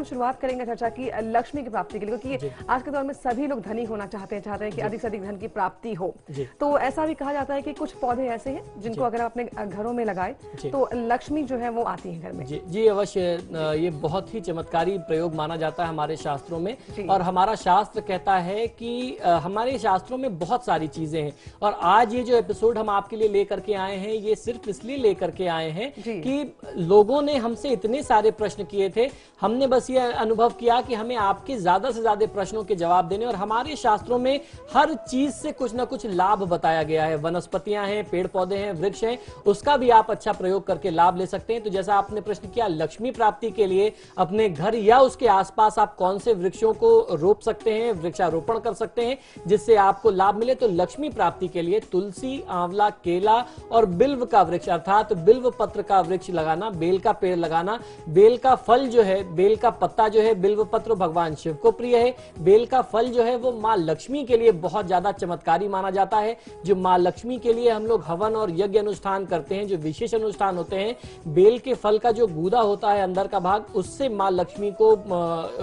हम शुरुआत करेंगे चर्चा की लक्ष्मी की प्राप्ति के लिए, क्योंकि आज के दौर में सभी लोग धनी होना चाहते हैं कि अधिक से अधिक धन की प्राप्ति हो। तो ऐसा भी कहा जाता है कि कुछ पौधे ऐसे हैं जिनको अगर अपने घरों में लगाए तो लक्ष्मी जो है वो आती है घर में। जी अवश्य, ये बहुत ही चमत्कारी प्रयोग माना जाता है हमारे शास्त्रों में। और हमारा शास्त्र कहता है कि हमारे शास्त्रों में बहुत सारी चीजें हैं, और आज ये जो एपिसोड हम आपके लिए लेकर के आए हैं ये सिर्फ इसलिए लेकर के आए हैं कि लोगों ने हमसे इतने सारे प्रश्न किए थे, हमने बस ये अनुभव किया कि हमें आपके ज्यादा से ज्यादा प्रश्नों के जवाब देने, और हमारे शास्त्रों में हर चीज से कुछ ना कुछ लाभ बताया गया है। वनस्पतियां हैं, पेड़ पौधे हैं, वृक्ष हैं, उसका भी आप अच्छा प्रयोग करके लाभ ले सकते हैं। तो जैसा आपने प्रश्न किया, लक्ष्मी प्राप्ति के लिए अपने घर या उसके आसपास आप कौन से वृक्षों को रोप सकते हैं, वृक्षारोपण कर सकते हैं जिससे आपको लाभ मिले। तो लक्ष्मी प्राप्ति के लिए तुलसी, आंवला, केला और बिल्व का वृक्ष अर्थात बिल्व पत्र का वृक्ष लगाना, बेल का पेड़ लगाना। बेल का फल जो है, बेल का पत्ता जो है, बिल्व पत्र भगवान शिव को प्रिय है। बेल का फल जो है वो माँ लक्ष्मी के लिए बहुत ज्यादा चमत्कारी माना जाता है। जो माँ लक्ष्मी के लिए हम लोग हवन और यज्ञ अनुष्ठान करते हैं, जो विशेष अनुष्ठान होते हैं, बेल के फल का जो गूदा होता है अंदर का भाग, उससे माँ लक्ष्मी को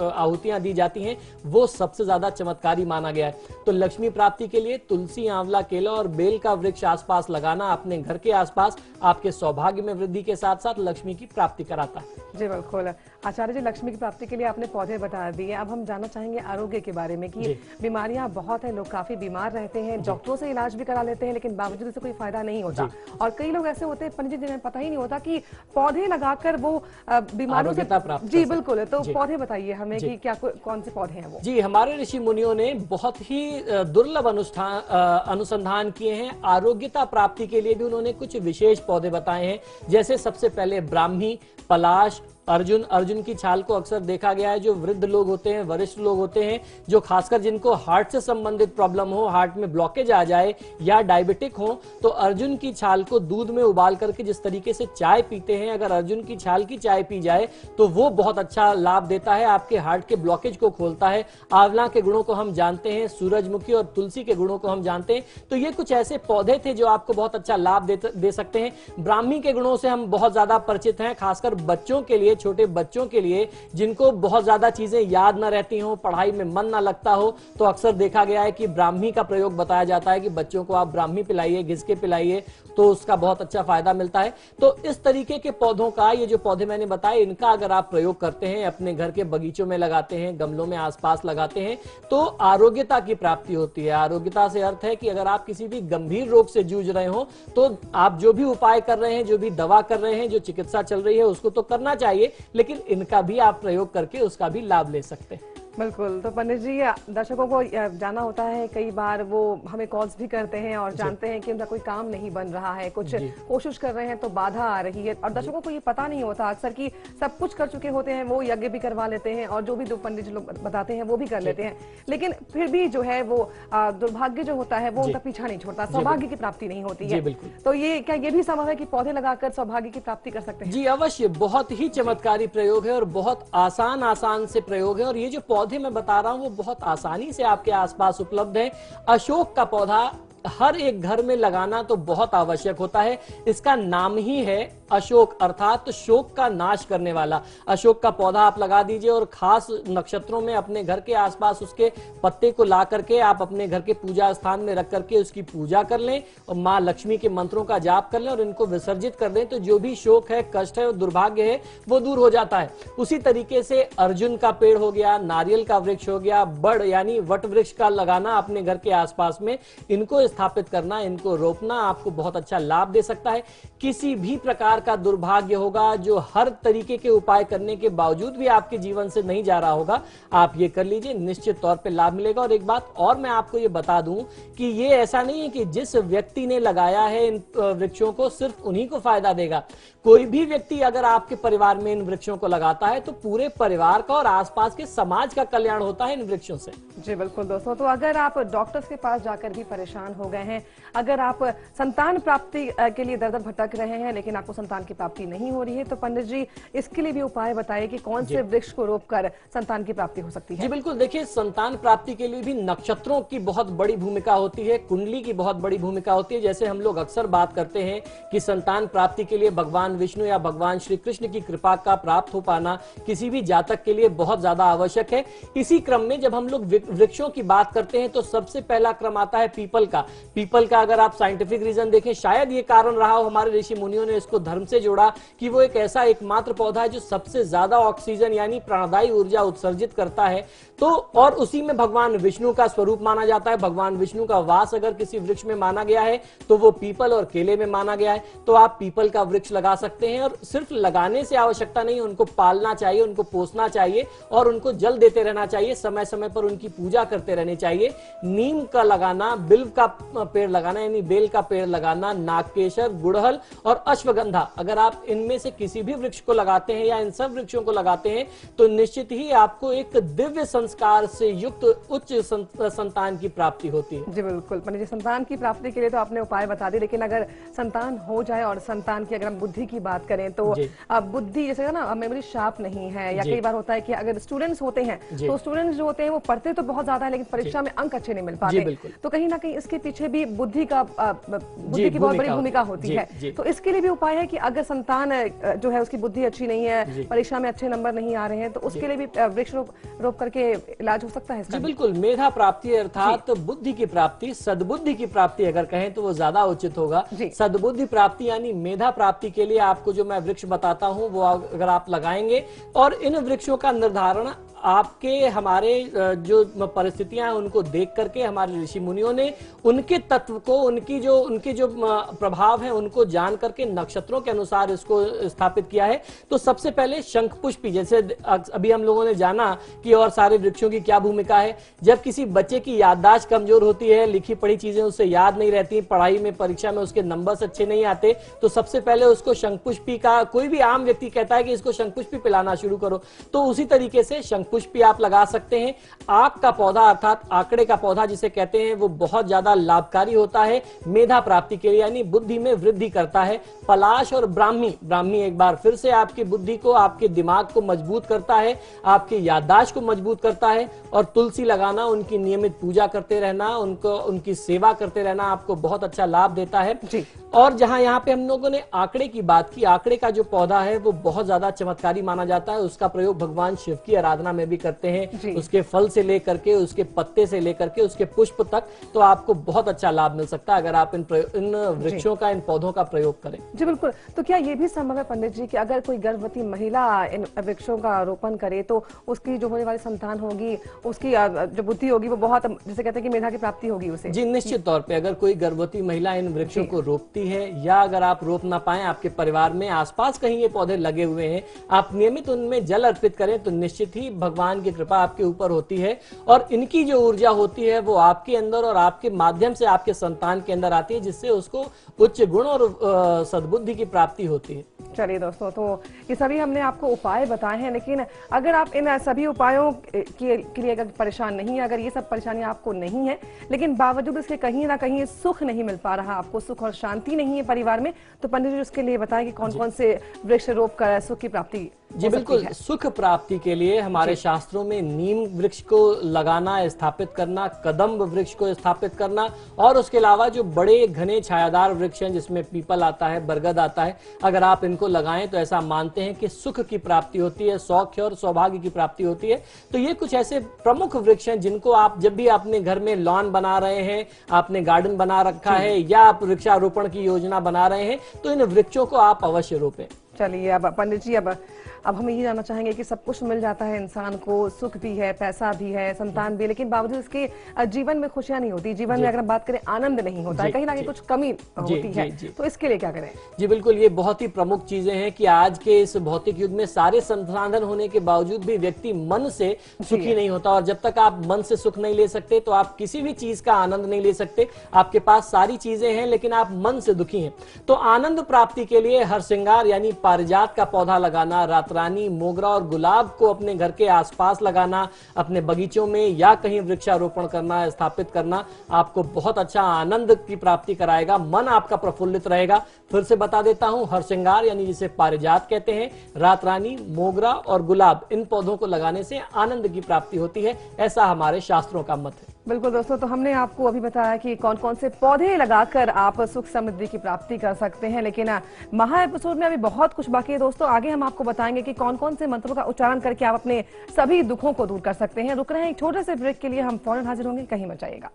आहुतियां दी जाती हैं, वो सबसे ज्यादा चमत्कारी माना गया है। तो लक्ष्मी प्राप्ति के लिए तुलसी, आंवला, केला और बेल का वृक्ष आसपास लगाना अपने घर के आसपास आपके सौभाग्य में वृद्धि के साथ साथ लक्ष्मी की प्राप्ति कराता है। जी बिल्कुल आचार्य जी, लक्ष्मी की प्राप्ति के लिए आपने पौधे बता दिए। अब हम जानना चाहेंगे आरोग्य के बारे में कि बीमारियां बहुत है, लोग काफी बीमार रहते हैं, डॉक्टरों से इलाज भी करा लेते हैं लेकिन बावजूद इससे कोई फायदा नहीं होता। और कई लोग ऐसे होते हैं पंडित जी, जिन्हें पता ही नहीं होता कि पौधे लगाकर वो बीमारियों से प्राप्त। जी बिल्कुल, तो पौधे बताइए हमें कि क्या कौन से पौधे हैं वो। जी, हमारे ऋषि मुनियों ने बहुत ही दुर्लभ अनुसंधान किए हैं। आरोग्यता प्राप्ति के लिए भी उन्होंने कुछ विशेष पौधे बताए हैं, जैसे सबसे पहले ब्राह्मी, पलाश, अर्जुन की छाल को अक्सर देखा गया है जो वृद्ध लोग होते हैं, वरिष्ठ लोग होते हैं, जो खासकर जिनको हार्ट से संबंधित प्रॉब्लम हो, हार्ट में ब्लॉकेज आ जाए या डायबिटिक हो, तो अर्जुन की छाल को दूध में उबाल करके जिस तरीके से चाय पीते हैं, अगर अर्जुन की छाल की चाय पी जाए तो वो बहुत अच्छा लाभ देता है, आपके हार्ट के ब्लॉकेज को खोलता है। आंवला के गुणों को हम जानते हैं, सूरजमुखी और तुलसी के गुणों को हम जानते हैं। तो ये कुछ ऐसे पौधे थे जो आपको बहुत अच्छा लाभ दे सकते हैं। ब्राह्मी के गुणों से हम बहुत ज्यादा परिचित हैं, खासकर बच्चों के लिए, छोटे बच्चों के लिए जिनको बहुत ज्यादा चीजें याद न रहती हो, पढ़ाई में मन न लगता हो, तो अक्सर देखा गया है कि ब्राह्मी का प्रयोग बताया जाता है कि बच्चों को आप ब्राह्मी पिलाइए, घिस के पिलाइए, तो उसका बहुत अच्छा फायदा मिलता है। तो इस तरीके के पौधों का, ये जो पौधे मैंने बताए, इनका अगर आप प्रयोग करते हैं, अपने घर के बगीचों में लगाते हैं, गमलों में आसपास लगाते हैं, तो आरोग्यता की प्राप्ति होती है। आरोग्यता से अर्थ है कि अगर आप किसी भी गंभीर रोग से जूझ रहे हो तो आप जो भी उपाय कर रहे हैं, जो भी दवा कर रहे हैं, जो चिकित्सा चल रही है, उसको तो करना चाहिए, लेकिन इनका भी आप प्रयोग करके उसका भी लाभ ले सकते हैं। बिल्कुल। तो पंडित जी, दर्शकों को जाना होता है, कई बार वो हमें कॉल्स भी करते हैं और जानते हैं कि उनका कोई काम नहीं बन रहा है, कुछ कोशिश कर रहे हैं तो बाधा आ रही है, और दर्शकों को ये पता नहीं होता अक्सर कि सब कुछ कर चुके होते हैं, वो यज्ञ भी करवा लेते हैं और जो भी दो पंडित जी लोग बताते हैं वो भी कर लेते हैं, लेकिन फिर भी जो है वो दुर्भाग्य जो होता है वो उनका पीछा नहीं छोड़ता, सौभाग्य की प्राप्ति नहीं होती है। तो ये क्या ये भी संभव है कि पौधे लगाकर सौभाग्य की प्राप्ति कर सकते हैं? जी अवश्य, बहुत ही चमत्कारी प्रयोग है और बहुत आसान से प्रयोग है। और ये जो पौधे मैं बता रहा हूं वो बहुत आसानी से आपके आसपास उपलब्ध है। अशोक का पौधा हर एक घर में लगाना तो बहुत आवश्यक होता है। इसका नाम ही है अशोक, अर्थात शोक का नाश करने वाला। अशोक का पौधा आप लगा दीजिए और खास नक्षत्रों में अपने घर के आसपास उसके पत्ते को ला करके आप अपने घर के पूजा स्थान में रख करके उसकी पूजा कर लें और माँ लक्ष्मी के मंत्रों का जाप कर लें और इनको विसर्जित कर दें, तो जो भी शोक है, कष्ट है और दुर्भाग्य है वो दूर हो जाता है। उसी तरीके से अर्जुन का पेड़ हो गया, नारियल का वृक्ष हो गया, बड़ यानी वट वृक्ष का लगाना अपने घर के आसपास में, इनको स्थापित करना, इनको रोपना आपको बहुत अच्छा लाभ दे सकता है। किसी भी प्रकार का दुर्भाग्य होगा जो हर तरीके के उपाय करने के बावजूद भी आपके जीवन से नहीं जा रहा होगा, आप ये कर लीजिए, निश्चित तौर पे लाभ मिलेगा। और एक बात और मैं आपको ये बता दूं कि ये ऐसा नहीं है कि जिस व्यक्ति ने लगाया है इन वृक्षों को सिर्फ उन्हीं को फायदा देगा। कोई भी व्यक्ति अगर आपके परिवार में इन वृक्षों को लगाता है तो पूरे परिवार का और आसपास के समाज का कल्याण होता है इन वृक्षों से। जी बिल्कुल दोस्तों, तो अगर आप डॉक्टर्स के पास जाकर भी परेशान हो गए हैं। अगर आप संतान प्राप्ति के लिए दर-दर भटक रहे हैं लेकिन आपको संतान की प्राप्ति नहीं हो रही है, तो पंडित जी इसके लिए भी उपाय बताइए कि कौन से वृक्ष को रोपकर संतान की प्राप्ति हो सकती है। जी बिल्कुल, देखिए संतान प्राप्ति के लिए भी नक्षत्रों की बहुत बड़ी भूमिका होती है, कुंडली की बहुत बड़ी भूमिका होती है। जैसे हम लोग अक्सर बात करते हैं कि संतान प्राप्ति के लिए भगवान विष्णु या भगवान श्री कृष्ण की कृपा का प्राप्त हो पाना किसी भी जातक के लिए बहुत ज्यादा आवश्यक है। इसी क्रम में जब हम लोग वृक्षों की बात करते हैं तो सबसे पहला क्रम आता है पीपल का। पीपल का अगर आप साइंटिफिक रीजन देखें, शायद ये कारण रहा हो हमारे ऋषि मुनियों ने इसको धर्म से जोड़ा कि वो एक ऐसा एकमात्र पौधा है जो सबसे ज्यादा ऑक्सीजन यानी प्राणदायी ऊर्जा उत्सर्जित करता है। तो और उसी में भगवान विष्णु का स्वरूप माना जाता है। भगवान विष्णु का वास अगर किसी वृक्ष में माना गया है तो वो पीपल और केले में माना गया है। तो आप पीपल का वृक्ष लगा सकते हैं, और सिर्फ लगाने से आवश्यकता नहीं, उनको पालना चाहिए, उनको पोसना चाहिए और उनको जल देते रहना चाहिए, समय समय पर उनकी पूजा करते रहनी चाहिए। नीम का लगाना, बिल्व का पेड़ लगाना यानी बेल का पेड़ लगाना, नागकेशर, गुड़हल और अश्वगंधा, अगर आप इनमें से किसी भी वृक्ष को लगाते हैं या इन सब वृक्षों को लगाते हैं तो निश्चित ही आपको एक दिव्य संस्कार से युक्त उच्च संतान की प्राप्ति होती है। जी बिल्कुल पंडित जी, संतान की प्राप्ति के लिए तो आपने उपाय बता दी, लेकिन अगर संतान हो जाए और संतान की अगर हम बुद्धि की बात करें तो बुद्धि जैसे ना मेमोरी शार्प नहीं है, या कई बार होता है कि अगर स्टूडेंट्स होते हैं तो स्टूडेंट्स जो होते हैं वो पढ़ते तो बहुत ज्यादा है लेकिन परीक्षा में अंक अच्छे नहीं मिल पाते, तो कहीं ना कहीं इसके पीछे भी बुद्धि की बहुत बड़ी भूमिका होती है। तो इसके लिए भी उपाय है कि अगर संतान जो है उसकी बुद्धि अच्छी नहीं है, परीक्षा में अच्छे नंबर नहीं आ रहे हैं, तो उसके लिए भी वृक्ष रोप करके इलाज हो सकता है। जी बिल्कुल, मेधा प्राप्ति अर्थात बुद्धि की प्राप्ति, सद्बुद्धि की प्राप्ति अगर कहें तो वो ज्यादा उचित होगा। सद्बुद्धि प्राप्ति यानी मेधा प्राप्ति के लिए आपको जो मैं वृक्ष बताता हूं वो अगर आप लगाएंगे, और इन वृक्षों का निर्धारण आपके हमारे जो परिस्थितियां हैं उनको देख करके हमारे ऋषि मुनियों ने उनके तत्व को, उनके जो प्रभाव हैं उनको जान करके नक्षत्रों के अनुसार इसको स्थापित किया है। तो सबसे पहले शंखपुष्पी, जैसे अभी हम लोगों ने जाना कि और सारे वृक्षों की क्या भूमिका है। जब किसी बच्चे की याददाश्त कमजोर होती है, लिखी पढ़ी चीजें उससे याद नहीं रहती, पढ़ाई में परीक्षा में उसके नंबर्स अच्छे नहीं आते, तो सबसे पहले उसको शंखपुष्पी का, कोई भी आम व्यक्ति कहता है कि इसको शंखपुष्पी पिलाना शुरू करो, तो उसी तरीके से पुष्पी आप लगा सकते हैं। आक का पौधा अर्थात आंकड़े का पौधा जिसे कहते हैं वो बहुत ज्यादा लाभकारी होता है मेधा प्राप्ति के लिए, यानी बुद्धि में वृद्धि करता है। पलाश और ब्राह्मी एक बार फिर से आपकी बुद्धि को, आपके दिमाग को मजबूत करता है, आपकी याददाश्त को मजबूत करता है। और तुलसी लगाना, उनकी नियमित पूजा करते रहना, उनकी सेवा करते रहना आपको बहुत अच्छा लाभ देता है जी। और जहां यहाँ पे हम लोगों ने आंकड़े की बात की, आंकड़े का जो पौधा है वो बहुत ज्यादा चमत्कारी माना जाता है। उसका प्रयोग भगवान शिव की आराधना में भी करते हैं, उसके फल से लेकर के, उसके पत्ते से लेकर के, उसके पुष्प तक, तो आपको बहुत अच्छा लाभ मिल सकता है अगर आप इन वृक्षों का, इन पौधों का प्रयोग करें। जी बिल्कुल। तो क्या ये भी संभव है पंडित जी कि अगर कोई गर्भवती महिला इन वृक्षों का रोपण करे तो उसकी जो होने वाली संतान होगी, उसकी जो बुद्धि होगी वो बहुत, जैसे कहते हैं कि मेधा की प्राप्ति होगी उसे? जी निश्चित तौर पे अगर कोई गर्भवती महिला इन वृक्षों को रोपती है, या अगर आप रोप ना पाए, आपके परिवार में आसपास कहीं ये पौधे लगे हुए हैं, आप नियमित उनमें जल अर्पित करें तो निश्चित ही भगवान की कृपा आपके ऊपर होती है, और इनकी जो ऊर्जा होती है वो आपके अंदर और आपके माध्यम से आपके संतान के अंदर आती है, जिससे उसको उच्च गुण और सद्बुद्धि की प्राप्ति होती है। चलिए दोस्तों, तो ये सभी हमने आपको उपाय बताए हैं, लेकिन अगर आप इन सभी उपायों के लिए अगर परेशान नहीं है, अगर ये सब परेशानियां आपको नहीं है, लेकिन बावजूद इसके कहीं ना कहीं सुख नहीं मिल पा रहा, आपको सुख और शांति नहीं है परिवार में, तो पंडित जी उसके लिए बताएं कि कौन कौन से वृक्ष रोप कर सुख की प्राप्ति? जी बिल्कुल, सुख प्राप्ति के लिए हमारे शास्त्रों में नीम वृक्ष को लगाना, स्थापित करना, कदम्ब वृक्ष को स्थापित करना, और उसके अलावा जो बड़े घने छायादार वृक्ष हैं जिसमें पीपल आता है, बरगद आता है, अगर आप इनको लगाएं तो ऐसा मानते हैं कि सुख की प्राप्ति होती है, सौख्य और सौभाग्य की प्राप्ति होती है। तो ये कुछ ऐसे प्रमुख वृक्ष हैं जिनको आप जब भी अपने घर में लॉन बना रहे हैं, आपने गार्डन बना रखा है, या आप वृक्षारोपण की योजना बना रहे हैं, तो इन वृक्षों को आप अवश्य रोपें। चलिए अब पंडित जी, अब हम ये जानना चाहेंगे कि सब कुछ मिल जाता है इंसान को, सुख भी है, पैसा भी है, संतान भी, लेकिन बावजूद इसके जीवन में खुशियां नहीं होती, जीवन में अगर हम बात करें आनंद नहीं होता है, कहीं ना कहीं कुछ कमी होती है, तो इसके लिए क्या करें? जी बिल्कुल, ये बहुत ही प्रमुख चीजें हैं कि आज के इस भौतिक युग में सारे संसाधन होने के बावजूद भी व्यक्ति मन से सुखी नहीं होता, और जब तक आप मन से सुख नहीं ले सकते तो आप किसी भी चीज का आनंद नहीं ले सकते। आपके पास सारी चीजें हैं लेकिन आप मन से दुखी हैं। तो आनंद प्राप्ति के लिए हर श्रृंगार यानी पारिजात का पौधा लगाना, रात रात रानी, मोगरा और गुलाब को अपने घर के आसपास लगाना, अपने बगीचों में या कहीं वृक्षारोपण करना, स्थापित करना आपको बहुत अच्छा आनंद की प्राप्ति कराएगा। मन आपका प्रफुल्लित रहेगा। फिर से बता देता हूं, हर श्रृंगार यानी जिसे पारिजात कहते हैं, रात रानी, मोगरा और गुलाब, इन पौधों को लगाने से आनंद की प्राप्ति होती है, ऐसा हमारे शास्त्रों का मत है। बिल्कुल दोस्तों, तो हमने आपको अभी बताया कि कौन कौन से पौधे लगाकर आप सुख समृद्धि की प्राप्ति कर सकते हैं, लेकिन महा एपिसोड में अभी बहुत कुछ बाकी है दोस्तों। आगे हम आपको बताएंगे कि कौन कौन से मंत्रों का उच्चारण करके आप अपने सभी दुखों को दूर कर सकते हैं। रुक रहे हैं एक छोटे से ब्रेक के लिए, हम फौरन हाजिर होंगे, कहीं मत जाइएगा।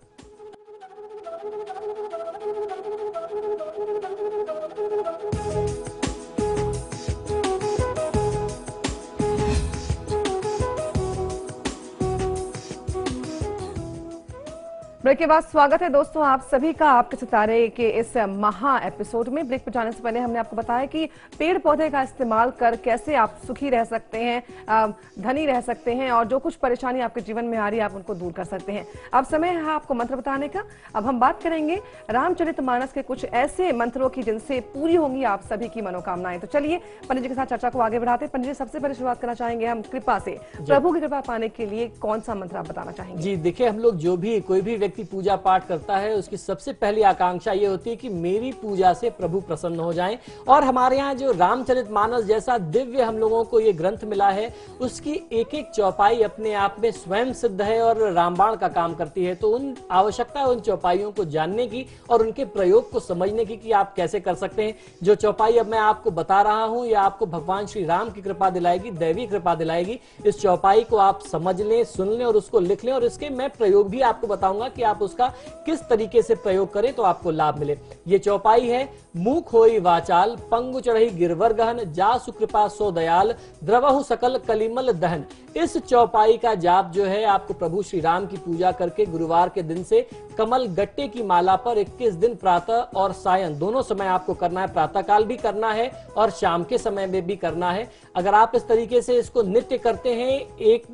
ब्रेक के बाद स्वागत है दोस्तों आप सभी का आपके सितारे के इस महा एपिसोड में। ब्रेक पर जाने से पहले हमने आपको बताया कि पेड़ पौधे का इस्तेमाल कर कैसे आप सुखी रह सकते हैं, धनी रह सकते हैं, और जो कुछ परेशानी आपके जीवन में आ रही है आप उनको दूर कर सकते हैं। अब समय है आपको मंत्र बताने का। अब हम बात करेंगे रामचरितमानस के कुछ ऐसे मंत्रों की जिनसे पूरी होंगी आप सभी की मनोकामनाएं। तो चलिए पंडित जी के साथ चर्चा को आगे बढ़ाते हैं। पंडित जी, सबसे पहले शुरुआत करना चाहेंगे हम कृपा से। प्रभु की कृपा पाने के लिए कौन सा मंत्र आप बताना चाहेंगे? जी देखिए, हम लोग जो भी कोई भी व्यक्ति पूजा पाठ करता है उसकी सबसे पहली आकांक्षा ये होती है कि मेरी पूजा से प्रभु प्रसन्न हो जाएं। और हमारे यहाँ जो रामचरितमानस जैसा दिव्य हम लोगों को ये ग्रंथ मिला है, उसकी एक एक चौपाई अपने आप में स्वयं सिद्ध है और रामबाण का काम करती है। तो उन आवश्यकता है उन चौपाइयों को जानने की और उनके प्रयोग को समझने की कि आप कैसे कर सकते हैं। जो चौपाई अब मैं आपको बता रहा हूं, यह आपको भगवान श्री राम की कृपा दिलाएगी, दैवी कृपा दिलाएगी। इस चौपाई को आप समझ लें, सुन लें और उसको लिख लें, और इसके मैं प्रयोग भी आपको बताऊंगा कि आप उसका किस तरीके से प्रयोग करें तो आपको लाभ मिले। ये चौपाई है, मुख होई वाचाल, पंगु चढ़ई गिरवर गहन, जासु कृपा सो दयाल, द्रवहु सकल कलिमल दहन। इस चौपाई का जाप जो है आपको प्रभु श्री राम की पूजा करके गुरुवार के दिन से कमल गट्टे की माला पर 21 दिन प्रातः और सायं दोनों समय आपको करना है। प्रातः काल भी करना है और शाम के समय में भी करना है। अगर आप इस तरीके से इसको नित्य करते हैं, एक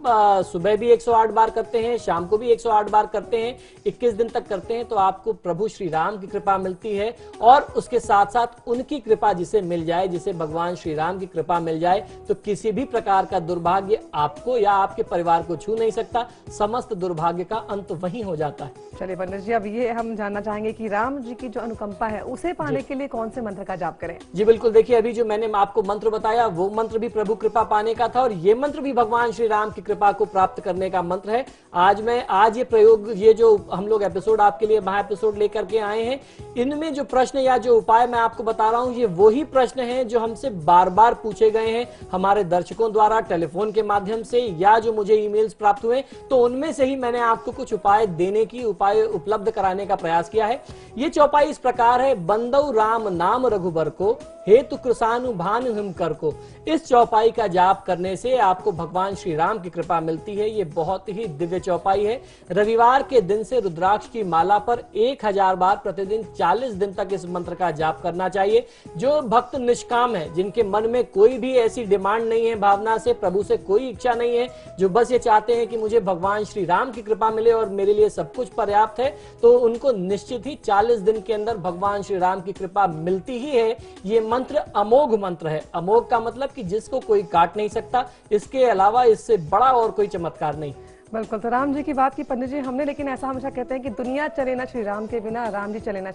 सुबह भी 108 बार करते हैं, शाम को भी 108 बार करते हैं, 21 दिन तक करते हैं, तो आपको प्रभु श्री राम की कृपा मिलती है। और उसके साथ साथ उनकी कृपा जिसे मिल जाए, जिसे भगवान श्री राम की कृपा मिल जाए, तो किसी भी प्रकार का दुर्भाग्य आपको या आपके परिवार को छू नहीं सकता। समस्त दुर्भाग्य का अंत वहीं हो जाता है। चलिए पंडित जी, अब ये हम जानना चाहेंगे कि राम जी की जो अनुकंपा है उसे पाने के लिए कौन से मंत्र का जाप करें? जी बिल्कुल, देखिए अभी जो मैंने आपको मंत्र बताया वो मंत्र भी प्रभु कृपा पाने का था, और ये मंत्र भी भगवान श्री राम की कृपा को प्राप्त करने का मंत्र है। आज ये प्रयोग, ये जो हम लोग एपिसोड आपके लिए महा एपिसोड लेकर के आए हैं, इनमें जो प्रश्न या जो उपाय मैं आपको बता रहा हूं, ये वही प्रश्न हैं जो हमसे बार बार पूछे गए हैं हमारे दर्शकों द्वारा, टेलीफोन के माध्यम से या जो मुझे ईमेल्स प्राप्त हुए। तो उनमें से ही मैंने आपको कुछ उपाय देने की, उपाय उपलब्ध कराने का प्रयास किया है। ये चौपाई इस प्रकार है, बंदौ राम नाम रघुबर को, हेतु कृसानु भानु हिमकर को। इस चौपाई का जाप करने से आपको भगवान श्री राम की कृपा मिलती है। ये बहुत ही दिव्य चौपाई है। रविवार के दिन से रुद्राक्ष की माला पर 1000 बार प्रतिदिन 40 दिन तक इस मंत्र का जाप करना चाहिए। जो भक्त निष्काम है, जिनके मन में कोई भी ऐसी डिमांड नहीं है, भावना से प्रभु से कोई इच्छा नहीं है, जो बस ये चाहते हैं कि मुझे भगवान श्री राम की कृपा मिले और मेरे लिए सब कुछ पर्याप्त है, तो उनको निश्चित ही 40 दिन के अंदर भगवान श्री राम की कृपा मिलती ही है। ये मंत्र अमोघ मंत्र है। अमोघ का मतलब कि जिसको कोई काट नहीं सकता, इसके अलावा इससे बड़ा और कोई चमत्कार नहीं। बिल्कुल, तो राम जी की बात की पंडित जी हमने, लेकिन ऐसा हमेशा कहते हैं कि दुनिया चले ना श्री राम के बिना, राम जी चले ना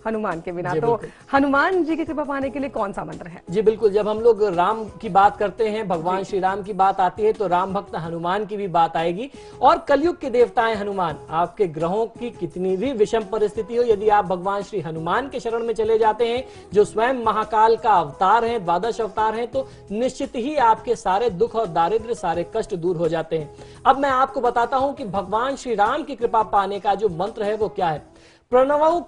हनुमान के बिना। तो हनुमान जी की कृपा पाने के लिए कौन सा मंत्र है? जी बिल्कुल, जब हम लोग राम की बात करते हैं, भगवान श्री राम की बात आती है, तो राम भक्त हनुमान की भी बात आएगी। और कलयुग के देवताएं हनुमान, आपके ग्रहों की कितनी भी विषम परिस्थिति हो, यदि आप भगवान श्री हनुमान के शरण में चले जाते हैं, जो स्वयं महाकाल का अवतार है, द्वादश अवतार है, तो निश्चित ही आपके सारे दुख और दारिद्र्य, सारे कष्ट दूर हो जाते हैं। अब मैं आपको बताता हूं कि भगवान श्री राम की कृपा पाने का जो मंत्र है वो क्या है। प्रणवौ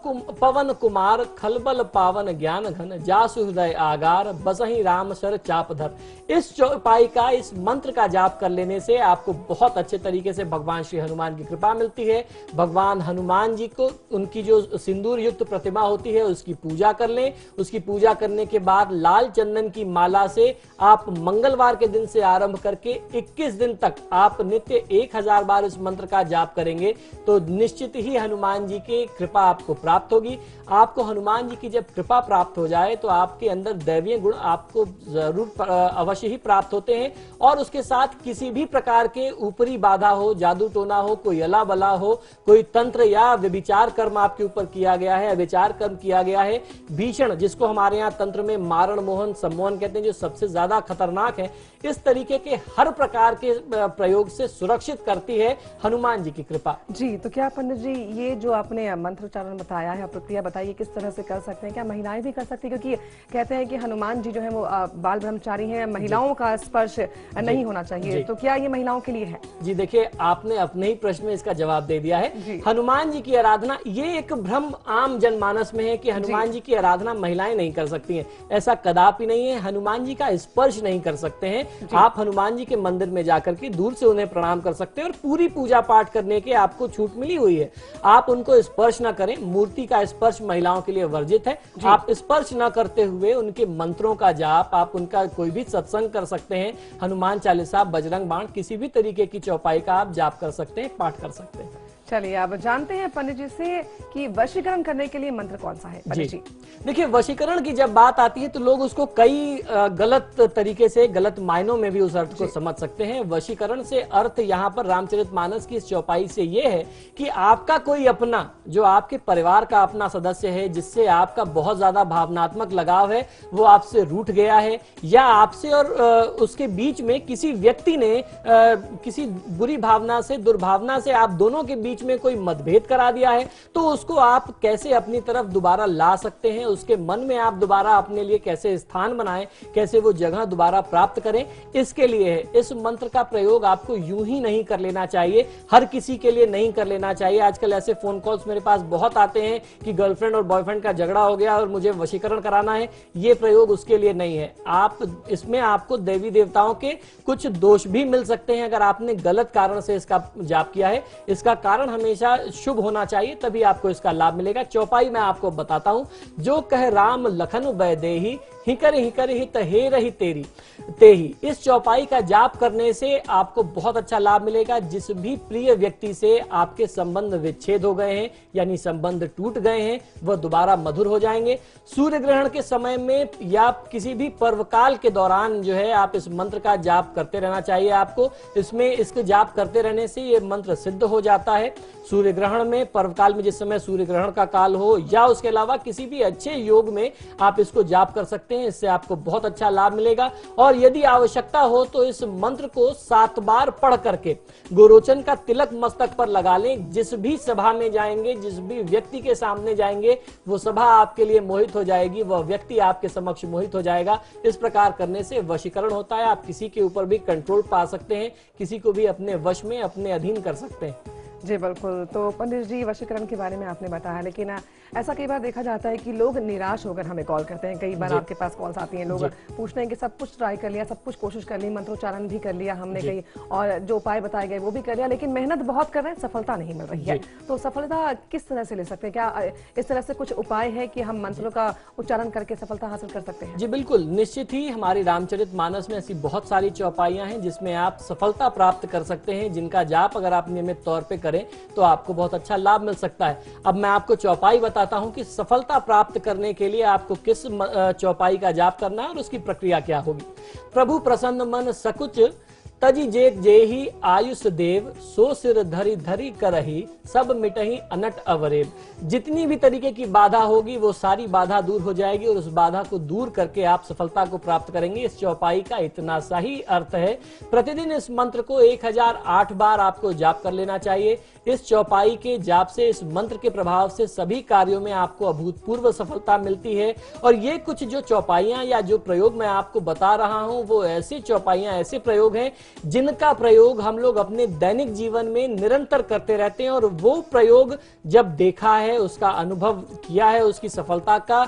पवन कुमार, खलबल पावन ज्ञान घन, जासु हृदय आगार, बसहि राम सर चापधर। इस चौपाई का, इस मंत्र का जाप कर लेने से आपको बहुत अच्छे तरीके से भगवान श्री हनुमान की कृपा मिलती है। भगवान हनुमान जी को, उनकी जो सिंदूर युक्त प्रतिमा होती है उसकी पूजा कर लें। उसकी पूजा करने के बाद लाल चंदन की माला से आप मंगलवार के दिन से आरंभ करके 21 दिन तक आप नित्य 1000 बार इस मंत्र का जाप करेंगे, तो निश्चित ही हनुमान जी के कृपा आपको प्राप्त होगी। आपको हनुमान जी की जब कृपा प्राप्त हो जाए तो आपके अंदर दैवीय गुण आपको जरूर अवश्य ही प्राप्त होते हैं, और उसके साथ किसी भी प्रकार के ऊपरी बाधा हो, जादू टोना हो, कोई अला बला हो, कोई तंत्र या व्यभिचार कर्म आपके ऊपर किया गया है, व्यभिचार कर्म किया गया है, भीषण, जिसको हमारे यहाँ तंत्र में मारण मोहन सम्मोहन कहते हैं, जो सबसे ज्यादा खतरनाक है, इस तरीके के हर प्रकार के प्रयोग से सुरक्षित करती है हनुमान जी की कृपा। जी, तो क्या पंडित जी ये जो आपने मंत्रोच्चारण बताया है, प्रक्रिया बताइए किस तरह से कर सकते हैं, क्या महिलाएं भी कर सकती है? क्योंकि कहते हैं कि हनुमान जी जो है वो बाल ब्रह्मचारी हैं, महिलाओं का स्पर्श नहीं होना चाहिए, तो क्या ये महिलाओं के लिए है? जी देखिए, आपने अपने ही प्रश्न में इसका जवाब दे दिया है। हनुमान जी की आराधना, ये एक भ्रम आम जनमानस में है कि हनुमान जी की आराधना महिलाएं नहीं कर सकती हैं। ऐसा कदापि नहीं है। हनुमान जी का स्पर्श नहीं कर सकते हैं आप। हनुमान जी के मंदिर में जाकर के दूर से उन्हें प्रणाम कर सकते हैं, और पूरी पूजा पाठ करने के आपको छूट मिली हुई है। आप उनको स्पर्श न करें। मूर्ति का स्पर्श महिलाओं के लिए वर्जित है। आप स्पर्श न करते हुए उनके मंत्रों का जाप, आप उनका कोई भी सत्संग कर सकते हैं। हनुमान चालीसा, बजरंग बाण, किसी भी तरीके की चौपाई का आप जाप कर सकते हैं, पाठ कर सकते हैं। चलिए अब जानते हैं पंडित जी से कि वशीकरण करने के लिए मंत्र कौन सा है पंडित जी? देखिए, वशीकरण की जब बात आती है तो लोग उसको कई गलत तरीके से, गलत मायनों में भी उस अर्थ को समझ सकते हैं। वशीकरण से अर्थ यहाँ पर रामचरितमानस की इस चौपाई से ये है कि आपका कोई अपना, जो आपके परिवार का अपना सदस्य है, जिससे आपका बहुत ज्यादा भावनात्मक लगाव है, वो आपसे रूठ गया है, या आपसे और उसके बीच में किसी व्यक्ति ने किसी बुरी भावना से, दुर्भावना से आप दोनों के बीच में कोई मतभेद करा दिया है, तो उसको आप कैसे अपनी तरफ दोबारा ला सकते हैं, उसके मन में आप दोबारा अपने लिए कैसे स्थान बनाएं, कैसे वो जगह दोबारा प्राप्त करें, इसके लिए है। इस मंत्र का प्रयोग आपको यूं ही नहीं कर लेना चाहिए, हर किसी के लिए नहीं कर लेना चाहिए। आजकल ऐसे फोन कॉल्स मेरे पास बहुत आते हैं कि गर्लफ्रेंड और बॉयफ्रेंड का झगड़ा हो गया और मुझे वशीकरण कराना है। ये प्रयोग उसके लिए नहीं है। आप इसमें आपको देवी देवताओं के कुछ दोष भी मिल सकते हैं अगर आपने गलत कारण से इसका जाप किया है। इसका कारण हमेशा शुभ होना चाहिए, तभी आपको इसका लाभ मिलेगा। चौपाई मैं आपको बताता हूं। जो कह राम लखन वैदेही, हिकर हित हे रही तेरी तेही। इस चौपाई का जाप करने से आपको बहुत अच्छा लाभ मिलेगा। जिस भी प्रिय व्यक्ति से आपके संबंध विच्छेद हो गए हैं, यानी संबंध टूट गए हैं, वह दोबारा मधुर हो जाएंगे। सूर्य ग्रहण के समय में या किसी भी पर्वकाल के दौरान जो है, आप इस मंत्र का जाप करते रहना चाहिए आपको। इसके जाप करते रहने से ये मंत्र सिद्ध हो जाता है। सूर्य ग्रहण में, पर्वकाल में, जिस समय सूर्य ग्रहण का काल हो, या उसके अलावा किसी भी अच्छे योग में आप इसको जाप कर सकते हैं। इससे आपको बहुत अच्छा लाभ मिलेगा। और यदि आवश्यकता हो तो इस मंत्र को 7 बार पढ़ करके गोरोचन का तिलक मस्तक पर लगा लें। जिस भी सभा में जाएंगे, जिस भी व्यक्ति के सामने जाएंगे, वो सभा आपके लिए मोहित हो जाएगी, वह व्यक्ति आपके समक्ष मोहित हो जाएगा। इस प्रकार करने से वशीकरण होता है। आप किसी के ऊपर भी कंट्रोल पा सकते हैं, किसी को भी अपने वश में, अपने अधीन कर सकते हैं। जी बिल्कुल। तो पंडित जी, वशीकरण के बारे में आपने बताया, लेकिन ऐसा कई बार देखा जाता है कि लोग निराश होकर हमें कॉल करते हैं। कई बार आपके पास कॉल्स आती हैं, लोग पूछते हैं कि सब कुछ ट्राई कर लिया, सब कुछ कोशिश कर ली, मंत्रोच्चारण भी कर लिया हमने कहीं, और जो उपाय बताए गए वो भी कर लिया, लेकिन मेहनत बहुत कर रहे हैं, सफलता नहीं मिल रही है। तो सफलता किस तरह से ले सकते हैं? क्या इस तरह से कुछ उपाय है कि हम मंत्रों का उच्चारण करके सफलता हासिल कर सकते हैं? जी बिल्कुल, निश्चित ही हमारी रामचरितमानस में ऐसी बहुत सारी चौपाइयां हैं जिसमें आप सफलता प्राप्त कर सकते हैं, जिनका जाप अगर आप नियमित तौर पर करें तो आपको बहुत अच्छा लाभ मिल सकता है। अब मैं आपको चौपाई बताता हूं कि सफलता प्राप्त करने के लिए आपको किस चौपाई का जाप करना है और उसकी प्रक्रिया क्या होगी। प्रभु प्रसन्न मन सकुच तजी जेत जेही आयुष देव, सो सिर धरी धरी करही, सब मिटही अनट अवरेब। जितनी भी तरीके की बाधा होगी वो सारी बाधा दूर हो जाएगी, और उस बाधा को दूर करके आप सफलता को प्राप्त करेंगे। इस चौपाई का इतना सा ही अर्थ है। प्रतिदिन इस मंत्र को 1008 बार आपको जाप कर लेना चाहिए। इस चौपाई के जाप से, इस मंत्र के प्रभाव से सभी कार्यों में आपको अभूतपूर्व सफलता मिलती है। और ये कुछ जो चौपाइयां या जो प्रयोग मैं आपको बता रहा हूं, वो ऐसी चौपाइयां, ऐसे प्रयोग हैं जिनका प्रयोग हम लोग अपने दैनिक जीवन में निरंतर करते रहते हैं। और वो प्रयोग जब देखा है, उसका अनुभव किया है, उसकी सफलता का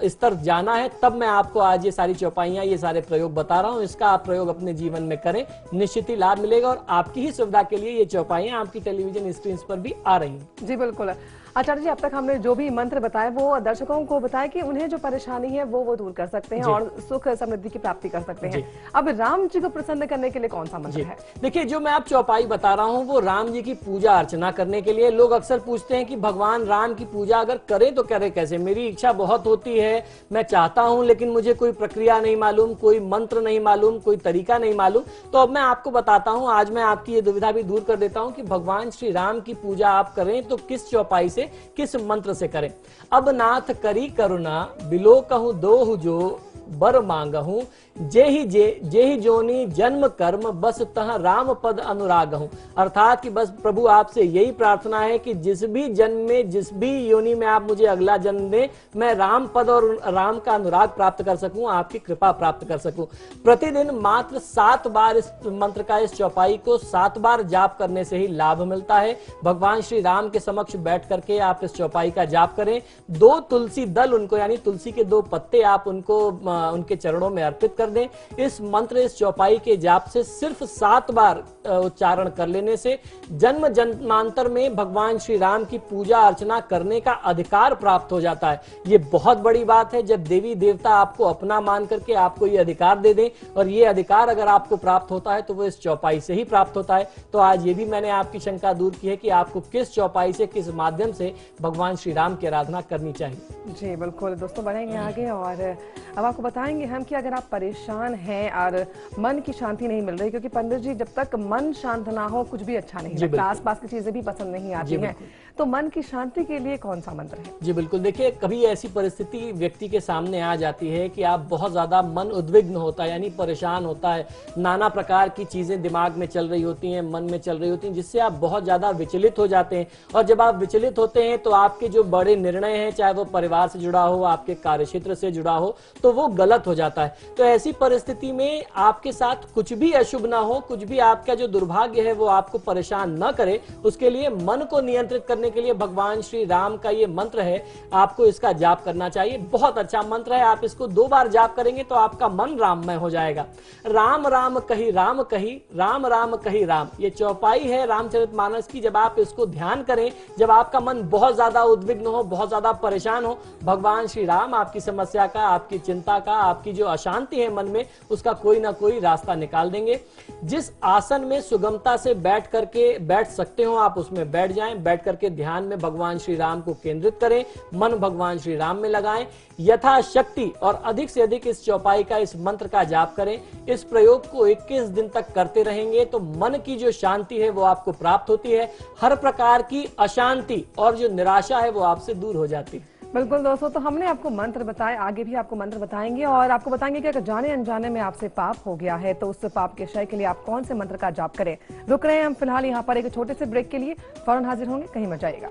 स्तर जाना है, तब मैं आपको आज ये सारी चौपाइयां, ये सारे प्रयोग बता रहा हूं। इसका आप प्रयोग अपने जीवन में करें, निश्चित ही लाभ मिलेगा। और आपकी ही सुविधा के लिए ये चौपाइयां आपकी टेलीविजन स्क्रीन पर भी आ रही हैं। जी बिल्कुल। आचार्य जी, अब तक हमने जो भी मंत्र बताए वो दर्शकों को बताया कि उन्हें जो परेशानी है वो दूर कर सकते हैं और सुख समृद्धि की प्राप्ति कर सकते हैं। अब राम जी को प्रसन्न करने के लिए कौन सा मंत्र है? देखिए, जो मैं आप चौपाई बता रहा हूँ वो राम जी की पूजा अर्चना करने के लिए। लोग अक्सर पूछते हैं कि भगवान राम की पूजा अगर करें तो करें कैसे? मेरी इच्छा बहुत होती है, मैं चाहता हूं, लेकिन मुझे कोई प्रक्रिया नहीं मालूम, कोई मंत्र नहीं मालूम, कोई तरीका नहीं मालूम। तो अब मैं आपको बताता हूं, आज मैं आपकी ये दुविधा भी दूर कर देता हूं कि भगवान श्री राम की पूजा आप करें तो किस चौपाई से, किस मंत्र से करें। अब नाथ करी करुणा बिलो कहूं दोहु जो बर मांगहूं, जे ही जोनी जन्म कर्म बस तह राम पद अनुराग हूं। अर्थात कि बस प्रभु आपसे यही प्रार्थना है कि जिस भी जन्म में, जिस भी योनि में आप मुझे अगला जन्म दें, मैं राम पद और राम का अनुराग प्राप्त कर सकूं, आपकी कृपा प्राप्त कर सकूं। प्रतिदिन मात्र 7 बार इस मंत्र का, इस चौपाई को 7 बार जाप करने से ही लाभ मिलता है। भगवान श्री राम के समक्ष बैठ करके आप इस चौपाई का जाप करें। 2 तुलसी दल उनको, यानी तुलसी के 2 पत्ते आप उनको उनके चरणों में अर्पित कर दें। इस मंत्र, इस चौपाई के जाप से सिर्फ 7 बार उच्चारण कर लेने से जन्म जन्मांतर में भगवान श्री राम की पूजा अर्चना करने का अधिकार प्राप्त हो जाता है। ये बहुत बड़ी बात है जब देवी देवता आपको अपना मान करके आपको ये अधिकार दे दें, और ये अधिकार अगर आपको प्राप्त होता है तो वो इस चौपाई से ही प्राप्त होता है। तो आज ये भी मैंने आपकी शंका दूर की है कि आपको किस चौपाई से, किस माध्यम से भगवान श्री राम की आराधना करनी चाहिए। जी बिल्कुल दोस्तों, बढ़ेंगे आगे और अब आपको बताएंगे हम कि अगर आप परेशान हैं और मन की शांति नहीं मिल रही, क्योंकि पंडित जी जब तक मन शांत ना हो कुछ भी अच्छा नहीं लगता, आसपास की चीजें भी पसंद नहीं आती हैं, तो मन की शांति के लिए कौन सा मंत्र है? जी बिल्कुल, देखिए कभी ऐसी परिस्थिति व्यक्ति के सामने आ जाती है कि आप बहुत ज्यादा मन उद्विग्न होता है, यानी परेशान होता है, नाना प्रकार की चीजें दिमाग में चल रही होती हैं, मन में चल रही होती हैं, जिससे आप बहुत ज्यादा विचलित हो जाते हैं। और जब आप विचलित होते हैं तो आपके जो बड़े निर्णय हैं, चाहे वो परिवार से जुड़ा हो, आपके कार्यक्षेत्र से जुड़ा हो, तो वो गलत हो जाता है। तो ऐसी परिस्थिति में आपके साथ कुछ भी अशुभ ना हो, कुछ भी आपका जो दुर्भाग्य है वो आपको परेशान न करे, उसके लिए मन को नियंत्रित करने के लिए भगवान श्री राम का ये मंत्र है, आपको इसका जाप करना चाहिए। बहुत अच्छा मंत्र है, आप इसको 2 बार जाप करेंगे तो आपका मन राममय हो जाएगा। राम राम कही राम कही, राम राम कही राम, ये चौपाई है रामचरितमानस की। जब आप इसको ध्यान करें, जब आपका मन बहुत ज्यादा उद्विग्न हो, बहुत ज्यादा परेशान हो, भगवान श्री राम आपकी समस्या का, आपकी चिंता का, आपकी जो अशांति है मन में, उसका कोई ना कोई रास्ता निकाल देंगे। जिस आसन में सुगमता से बैठ सकते हो आप उसमें बैठ जाएं, बैठ करके ध्यान में भगवान श्री राम को केंद्रित करें, मन भगवान श्री राम में लगाएं, यथाशक्ति और अधिक से अधिक इस चौपाई का, इस मंत्र का जाप करें। इस प्रयोग को 21 दिन तक करते रहेंगे तो मन की जो शांति है वो आपको प्राप्त होती है, हर प्रकार की अशांति और जो निराशा है वो आपसे दूर हो जाती है। बिल्कुल दोस्तों, तो हमने आपको मंत्र बताए, आगे भी आपको मंत्र बताएंगे और आपको बताएंगे कि अगर जाने अनजाने में आपसे पाप हो गया है तो उस पाप के क्षय के लिए आप कौन से मंत्र का जाप करें। रुक रहे हैं हम फिलहाल यहाँ पर एक छोटे से ब्रेक के लिए, फौरन हाजिर होंगे, कहीं मत जाइएगा।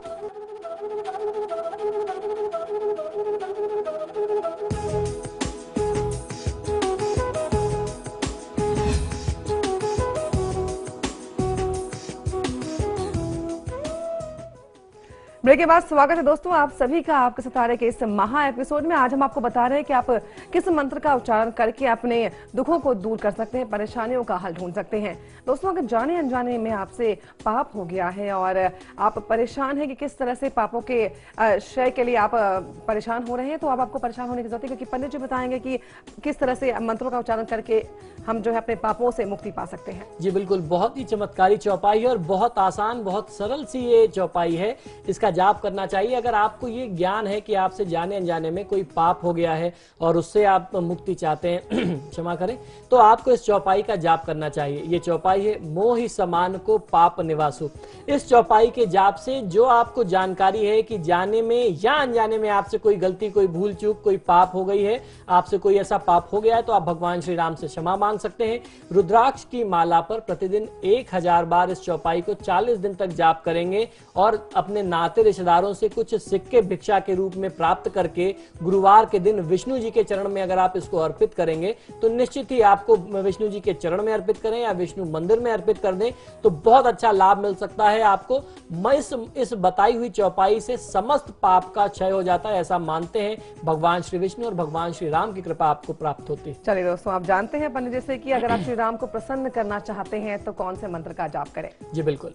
ब्रेक के बाद स्वागत है दोस्तों आप सभी का आपके सितारे के इस महा एपिसोड में। आज हम आपको बता रहे हैं कि आप किस मंत्र का उच्चारण करके अपने दुखों को दूर कर सकते हैं, परेशानियों का हल ढूंढ सकते हैं। दोस्तों, अगर जाने अनजाने में आपसे पाप हो गया है और आप परेशान हैं कि किस तरह से पापों के क्षय के लिए आप परेशान हो रहे हैं, तो अब आपको परेशान होने की जरूरत है, क्योंकि पंडित जी बताएंगे कि किस तरह से मंत्रों का उच्चारण करके हम जो है अपने पापों से मुक्ति पा सकते हैं। जी बिल्कुल, बहुत ही चमत्कारी चौपाई है और बहुत आसान, बहुत सरल सी ये चौपाई है। इसका जाप करना चाहिए। अगर आपको ये ज्ञान है कि आपसे जाने अनजाने में कोई पाप हो गया है और उससे आप मुक्ति चाहते हैं क्षमा करें, तो आपको इस चौपाई का जाप करना चाहिए। ये चौपाई है मोहि समान को पाप निवासु। इस चौपाई के जाप से जो आपको जानकारी है कि जाने में या अनजाने में आपसे कोई गलती, कोई भूल चूक, कोई पाप हो गई है, आपसे कोई ऐसा पाप हो गया है, तो आप भगवान श्री राम से क्षमा मांग सकते हैं। रुद्राक्ष की माला पर प्रतिदिन 1000 बार इस चौपाई को 40 दिन तक जाप करेंगे और अपने नाते रिश्तेदारों से कुछ सिक्के भिक्षा के रूप में प्राप्त करके गुरुवार के दिन विष्णु जी के चरण में अगर आप इसको अर्पित करेंगे तो निश्चित ही आपको विष्णु जी के चरण में अर्पित करें या विष्णु मंदिर में अर्पित कर दें तो बहुत अच्छा लाभ मिल सकता है आपको। इस बताई हुई चौपाई से समस्त पाप का क्षय हो जाता है, ऐसा मानते हैं। भगवान श्री विष्णु और भगवान श्री राम की कृपा आपको प्राप्त होती है। चलिए दोस्तों, आप जानते हैं पंडित जी से कि अगर आप श्री राम को प्रसन्न करना चाहते हैं तो कौन से मंत्र का जाप करें। जी बिल्कुल,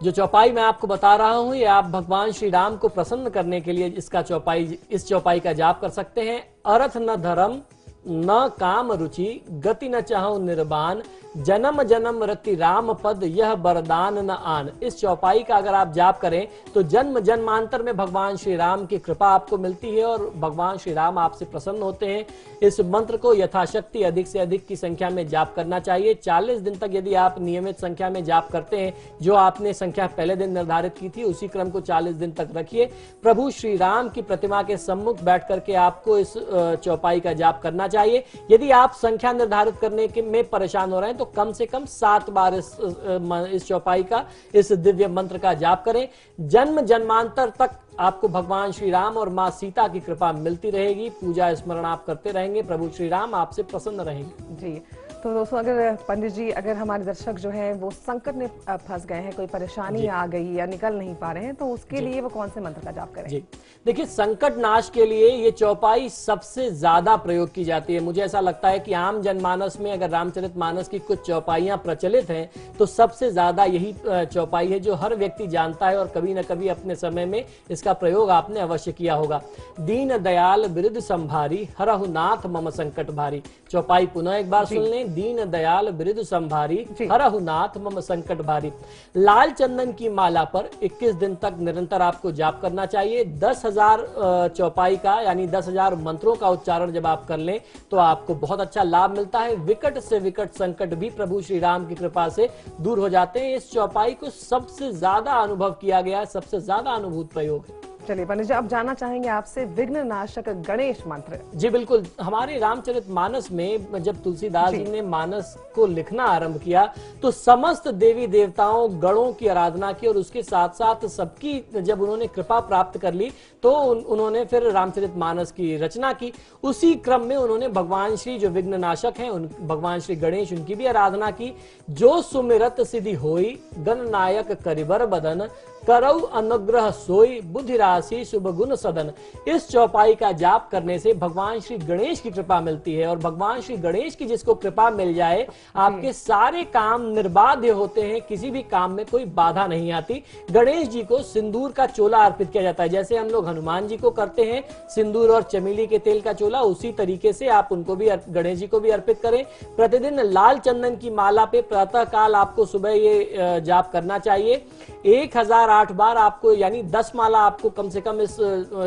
जो चौपाई मैं आपको बता रहा हूं, ये आप भगवान श्री राम को प्रसन्न करने के लिए इस चौपाई का जाप कर सकते हैं। अर्थ न धर्म न काम रुचि, गति न चाहो निर्वाण, जन्म जन्म रति राम पद, यह वरदान न आन। इस चौपाई का अगर आप जाप करें तो जन्म जन्मांतर में भगवान श्री राम की कृपा आपको मिलती है और भगवान श्री राम आपसे प्रसन्न होते हैं। इस मंत्र को यथाशक्ति अधिक से अधिक की संख्या में जाप करना चाहिए। 40 दिन तक यदि आप नियमित संख्या में जाप करते हैं, जो आपने संख्या पहले दिन निर्धारित की थी, उसी क्रम को 40 दिन तक रखिए। प्रभु श्री राम की प्रतिमा के सम्मुख बैठ करके आपको इस चौपाई का जाप करना चाहिए। यदि आप संख्या निर्धारित करने में परेशान हो रहे हैं तो कम से कम 7 बार इस चौपाई का, इस दिव्य मंत्र का जाप करें। जन्म जन्मांतर तक आपको भगवान श्री राम और मां सीता की कृपा मिलती रहेगी। पूजा स्मरण आप करते रहेंगे, प्रभु श्री राम आपसे प्रसन्न रहेंगे। जी, तो दोस्तों अगर पंडित जी, अगर हमारे दर्शक जो हैं वो संकट में फंस गए हैं, कोई परेशानी आ गई या निकल नहीं पा रहे हैं, तो उसके लिए वो कौन से मंत्र का जाप करें? जी देखिए, संकट नाश के लिए ये चौपाई सबसे ज्यादा प्रयोग की जाती है। मुझे ऐसा लगता है कि आम जनमानस में अगर रामचरितमानस की कुछ चौपाइयां प्रचलित हैं तो सबसे ज्यादा यही चौपाई है जो हर व्यक्ति जानता है और कभी न कभी अपने समय में इसका प्रयोग आपने अवश्य किया होगा। दीन दयाल बिरद संभारी, हरहु नाथ मम संकट भारी। चौपाई पुनः एक बार सुन लें। दीन दयाल बिरद संभारी, हरहु नाथ मम संकट भारी। लाल चंदन की माला पर 21 दिन तक निरंतर आपको जाप करना चाहिए। 10,000 चौपाई का यानी 10,000 मंत्रों का उच्चारण जब आप कर लें तो आपको बहुत अच्छा लाभ मिलता है। विकट से विकट संकट भी प्रभु श्री राम की कृपा से दूर हो जाते हैं। इस चौपाई को सबसे ज्यादा अनुभव किया गया है, सबसे ज्यादा अनुभूत प्रयोग है। चलिए पंडित जी, अब जानना चाहेंगे आपसे विघ्न नाशक गणेश मंत्र। जी बिल्कुल, हमारे रामचरितमानस में जब तुलसीदास जी ने मानस को लिखना आरंभ किया तो समस्त देवी देवताओं गणों की आराधना की और उसके साथ साथ सबकी जब उन्होंने कृपा प्राप्त कर ली तो उन्होंने फिर रामचरितमानस की रचना की। उसी क्रम में उन्होंने भगवान श्री जो विघ्न नाशक हैं, भगवान श्री गणेश, उनकी भी आराधना की। जो सुमिरत सिद्धि होई, गणनायक करिबर बदन, करऊ अनुग्रह सोई, बुद्धि राशि शुभ गुण सदन। इस चौपाई का जाप करने से भगवान श्री गणेश की कृपा मिलती है और भगवान श्री गणेश की जिसको कृपा मिल जाए, आपके सारे काम निर्बाध्य होते हैं, किसी भी काम में कोई बाधा नहीं आती। गणेश जी को सिंदूर का चोला अर्पित किया जाता है। जैसे हम लोग हनुमान जी को करते हैं सिंदूर और चमेली के तेल का चोला, उसी तरीके से आप उनको भी, गणेश जी को भी अर्पित करें। प्रतिदिन लाल चंदन की माला पे प्रातः काल आपको सुबह ये जाप करना चाहिए। 1008 बार आपको यानी 10 माला आपको कम से कम इस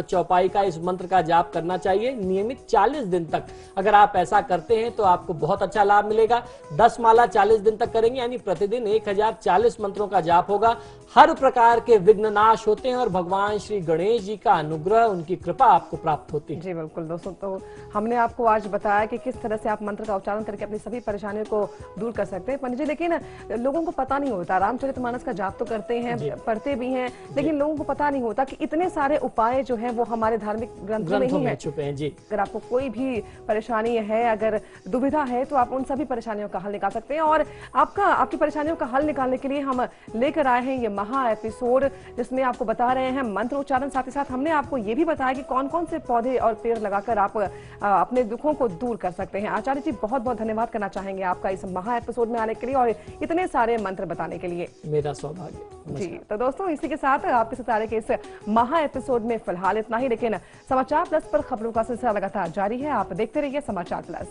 चौपाई का, इस मंत्र का जाप करना चाहिए नियमित 40 दिन तक। अगर आप ऐसा करते हैं तो आपको बहुत अच्छा लाभ मिलेगा। 10 माला 40 दिन तक करेंगे यानी प्रतिदिन 1040 मंत्रों का जाप होगा। हर प्रकार के विघ्न नाश होते हैं और भगवान श्री गणेश जी का अनुग्रह, उनकी कृपा आपको प्राप्त होती है। जी बिल्कुल दोस्तों, तो हमने आपको आज बताया कि किस तरह से आप मंत्र का उच्चारण करके अपनी सभी परेशानियों को दूर कर सकते हैं पंडित जी। लेकिन लोगों को पता नहीं होता, रामचरितमानस का जाप तो करते हैं, पढ़ते भी हैं, लेकिन लोगों को पता नहीं होता कि इतने सारे उपाय जो हैं वो हमारे धार्मिक ग्रंथों में छुपे हैं। जी, अगर आपको कोई भी परेशानी है, अगर दुविधा है, तो आप उन सभी परेशानियों का हल निकाल सकते हैं। और आपकी परेशानियों का हल निकालने के लिए हम लेकर आए हैं ये महा एपिसोड, जिसमें आपको बता रहे हैं मंत्र उच्चारण। साथ ही साथ हमने आपको ये भी बताया कि कौन कौन से पौधे और पेड़ लगाकर आप अपने दुखों को दूर कर सकते हैं। आचार्य जी, बहुत बहुत धन्यवाद करना चाहेंगे आपका इस महा एपिसोड में आने के लिए और इतने सारे मंत्र बताने के लिए। मेरा सौभाग्य। जी, तो दोस्तों इसी के साथ आपके सितारे के इस महा एपिसोड में फिलहाल इतना ही, लेकिन समाचार प्लस पर खबरों का सिलसिला लगातार जारी है। आप देखते रहिए समाचार प्लस।